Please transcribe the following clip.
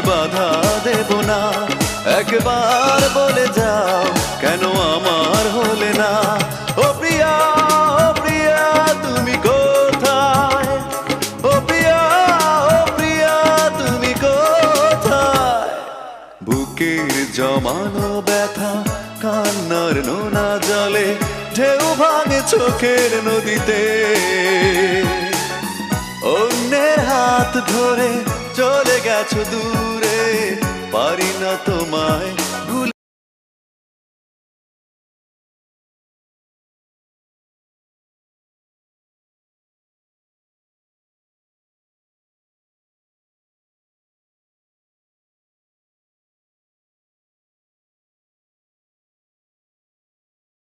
বাধা দেব না। একবার বলে যাও কেন আমার হলে না। ও প্রিয়া, ও প্রিয়া তুমি কোথায়? ও প্রিয়া, ও প্রিয়া তুমি কোথায়? বুকের জমানো ব্যথা কান্নার নোনা জলে ঢেউ ভাঙে চোখের নদীতে। অন্যের হাত ধরে চলে গেছো দূরে, পারি না তোমায়